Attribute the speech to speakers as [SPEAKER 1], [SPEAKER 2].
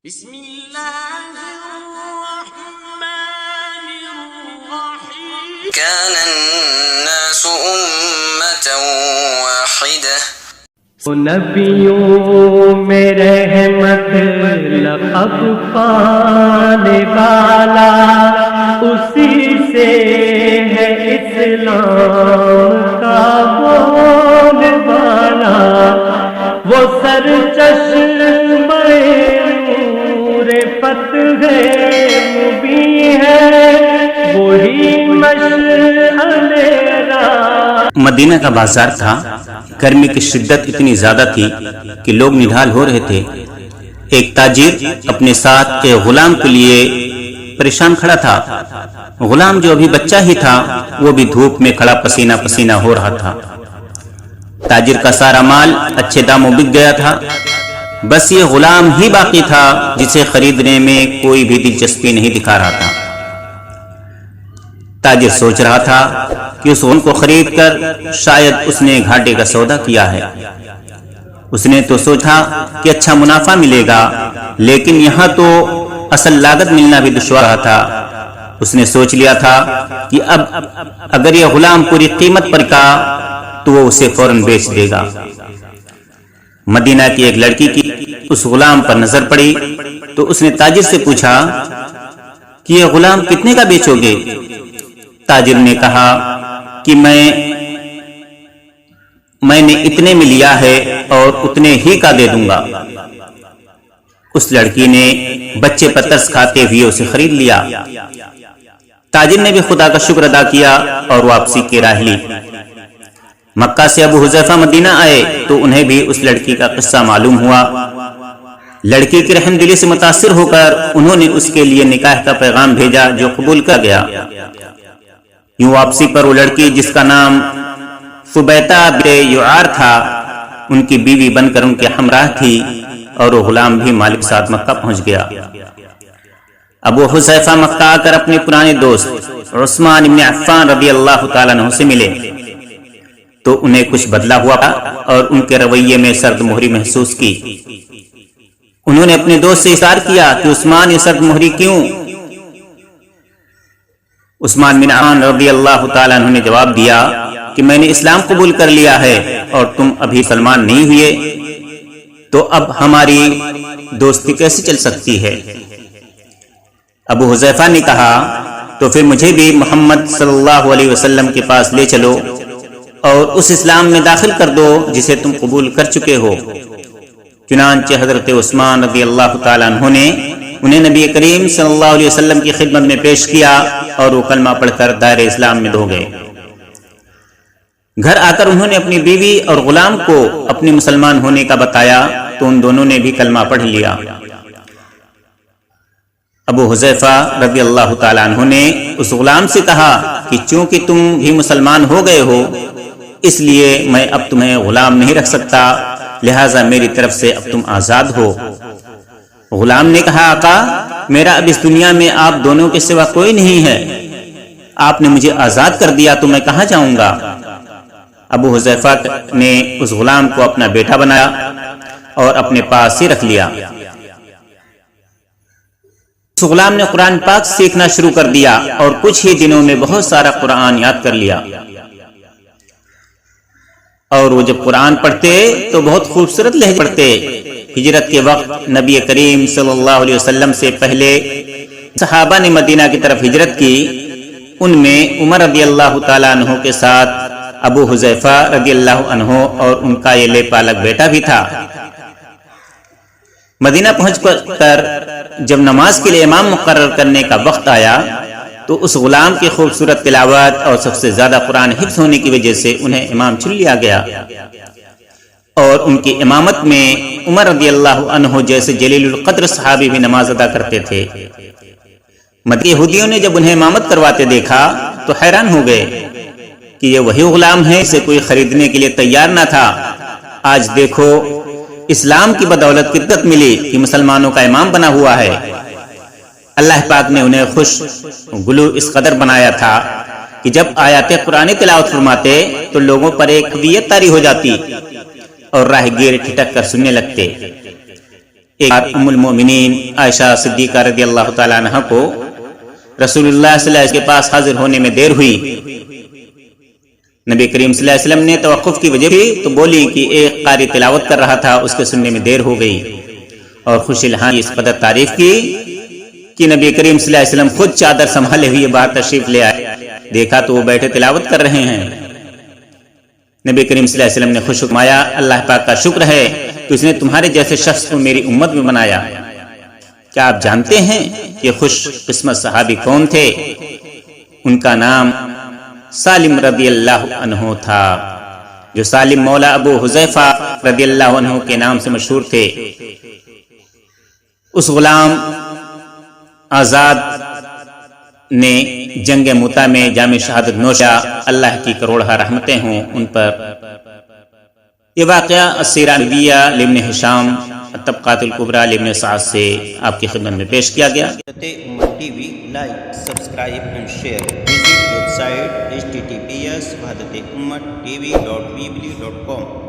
[SPEAKER 1] بسم اللہ الرحمن الرحیم
[SPEAKER 2] كان الناس أمة واحدة
[SPEAKER 3] نبیوں میں رحمت لقب پانے والا اسی سے ہے اسلام کا بولنے والا، وہ سر چشمہ نور فتح مبین ہے، وہی مشعل راہ۔
[SPEAKER 4] مدینہ کا بازار تھا، گرمی کی شدت اتنی زیادہ تھی کہ لوگ نڈھال ہو رہے تھے۔ ایک تاجر اپنے ساتھ ایک غلام کے لیے پریشان کھڑا تھا۔ غلام جو ابھی بچہ ہی تھا وہ بھی دھوپ میں کھڑا پسینہ پسینہ ہو رہا تھا۔ تاجر کا سارا مال اچھے داموں بک گیا تھا، بس یہ غلام ہی باقی تھا جسے خریدنے میں کوئی بھی دلچسپی نہیں دکھا رہا تھا۔ تاجر سوچ رہا تھا کہ اس غلام کو خرید کر شاید اس نے گھاٹے کا سودا کیا ہے۔ اس نے تو سوچا کہ اچھا منافع ملے گا، لیکن یہاں تو اصل لاگت ملنا بھی دشوار تھا۔ اس نے سوچ لیا تھا کہ اب اگر یہ غلام پوری قیمت پر کا تو وہ اسے فوراً بیچ دے گا۔ مدینہ کی ایک لڑکی کی اس غلام پر نظر پڑی تو اس نے تاجر سے پوچھا کہ یہ غلام کتنے کا بیچو گے؟ تاجر نے کہا کہ میں نے اتنے میں لیا ہے اور اتنے ہی کا دے دوں گا۔ اس لڑکی نے بچے پر ترس کھاتے ہوئے اسے خرید لیا۔ تاجر نے بھی خدا کا شکر ادا کیا اور واپسی کی راہ لی۔ مکہ سے ابو حذیفہ مدینہ آئے تو انہیں بھی اس لڑکی کا قصہ معلوم ہوا۔ لڑکی کی رحم دلی سے متاثر ہو کر انہوں نے اس کے لیے نکاح کا پیغام بھیجا جو قبول کر گیا۔ یوں واپسی پر وہ لڑکی جس کا نام ثبیتہ بنت یعار تھا ان کی بیوی بن کر ان کے ہمراہ تھی، اور وہ غلام بھی مالک ساتھ مکہ پہنچ گیا۔ ابو حذیفہ مکہ آ کر اپنے پرانے دوست عثمان بن عفان رضی اللہ تعالیٰ عنہ سے ملے تو انہیں کچھ بدلا ہوا اور ان کے رویے میں سرد مہری محسوس کی۔ انہوں نے اپنے دوست سے اصرار کیا کہ عثمان یہ سرد مہری کیوں؟ عثمان بن عفان رضی اللہ تعالیٰ عنہ نے جواب دیا کہ میں نے اسلام قبول کر لیا ہے اور تم ابھی مسلمان نہیں ہوئے، تو اب ہماری دوستی کیسے چل سکتی ہے؟ ابو حذیفہ نے کہا تو پھر مجھے بھی محمد صلی اللہ علیہ وسلم کے پاس لے چلو اور اس اسلام میں داخل کر دو جسے تم قبول کر چکے ہو۔ چنانچہ حضرت عثمان رضی اللہ تعالیٰ عنہ نے انہیں نبی کریم صلی اللہ علیہ وسلم کی خدمت میں پیش کیا اور وہ کلمہ پڑھ کر دائرہ اسلام میں ہو گئے۔ گھر آ کر انہوں نے اپنی بیوی اور غلام کو اپنے مسلمان ہونے کا بتایا تو ان دونوں نے بھی کلمہ پڑھ لیا۔ ابو حذیفہ رضی اللہ تعالیٰ عنہ نے اس غلام سے کہا کہ چونکہ تم بھی مسلمان ہو گئے ہو اس لیے میں اب تمہیں غلام نہیں رکھ سکتا، لہٰذا میری طرف سے اب تم آزاد ہو۔ غلام نے کہا آقا میرا اب اس دنیا میں آپ دونوں کے سوا کوئی نہیں ہے، آپ نے مجھے آزاد کر دیا تو میں کہاں جاؤں گا؟ ابو حذیفہ نے اس غلام کو اپنا بیٹا بنایا اور اپنے پاس ہی رکھ لیا۔ اس غلام نے قرآن پاک سیکھنا شروع کر دیا اور کچھ ہی دنوں میں بہت سارا قرآن یاد کر لیا، اور وہ جب قرآن پڑھتے تو بہت خوبصورت لہجے پڑھتے۔ ہجرت کے وقت نبی کریم صلی اللہ علیہ وسلم سے پہلے صحابہ نے مدینہ کی طرف ہجرت کی، ان میں عمر رضی اللہ تعالیٰ عنہ کے ساتھ ابو حذیفہ رضی اللہ عنہ اور ان کا یہ لے پالک بیٹا بھی تھا۔ مدینہ پہنچ کر جب نماز کے لیے امام مقرر کرنے کا وقت آیا تو اس غلام کی خوبصورت تلاوت اور سب سے زیادہ قرآن حفظ ہونے کی وجہ سے انہیں امام چن لیا گیا، اور ان کی امامت میں عمر رضی اللہ عنہ جیسے جلیل القدر صحابی بھی نماز ادا کرتے تھے۔ مدینہ یہودیوں نے جب انہیں امامت کرواتے دیکھا تو حیران ہو گئے کہ یہ وہی غلام ہے جسے کوئی خریدنے کے لیے تیار نہ تھا۔ آج دیکھو اسلام کی بدولت کتنا ملی کہ مسلمانوں کا امام بنا ہوا ہے۔ اللہ پاک نے انہیں خوش گلو اس قدر بنایا تھا کہ جب آیات قرآن تلاوت فرماتے تو لوگوں پر ایک طبیعت طاری ہو جاتی اور راہ گیر ٹھٹک کر سننے لگتے۔ ایک بار ام المومنین عائشہ صدیقہ رضی اللہ تعالی عنہ کو رسول اللہ صلی اللہ علیہ وسلم کے پاس حاضر ہونے میں دیر ہوئی. نبی کریم صلی اللہ علیہ وسلم نے توقف کی وجہ تھی تو بولی کہ ایک قاری تلاوت کر رہا تھا، اس کے سننے میں دیر ہو گئی. اور خوش الحان اس قدر تعریف کی کہ نبی کریم صلی اللہ علیہ وسلم خود چادر سنبھالے ہوئے باہر تشریف لے آئے. دیکھا تو وہ بیٹھے تلاوت کر رہے ہیں. نبی کریم صلی اللہ علیہ وسلم نے خوش فرمایا اللہ پاک کا شکر ہے کہ اس نے تمہارے جیسے شخص کو میری امت میں بنایا. کیا آپ جانتے ہیں کہ خوش قسمت صحابی کون تھے؟ ان کا نام سالم رضی اللہ عنہ تھا، جو سالم مولا ابو حذیفہ رضی اللہ عنہ کے نام سے مشہور تھے. اس غلام آزاد نے جنگ مؤتہ میں جام شہادت نوشا، اللہ کی کروڑہ رحمتیں ہوں ان پر. یہ واقعہ السیرہ النبویہ لابن ہشام، الطبقات الکبریٰ لابن سعد سے آپ کی خدمت میں پیش کیا گیا.
[SPEAKER 5] Ummat T V like subscribe and share. Visit website https://wahdatummattv.weebly.com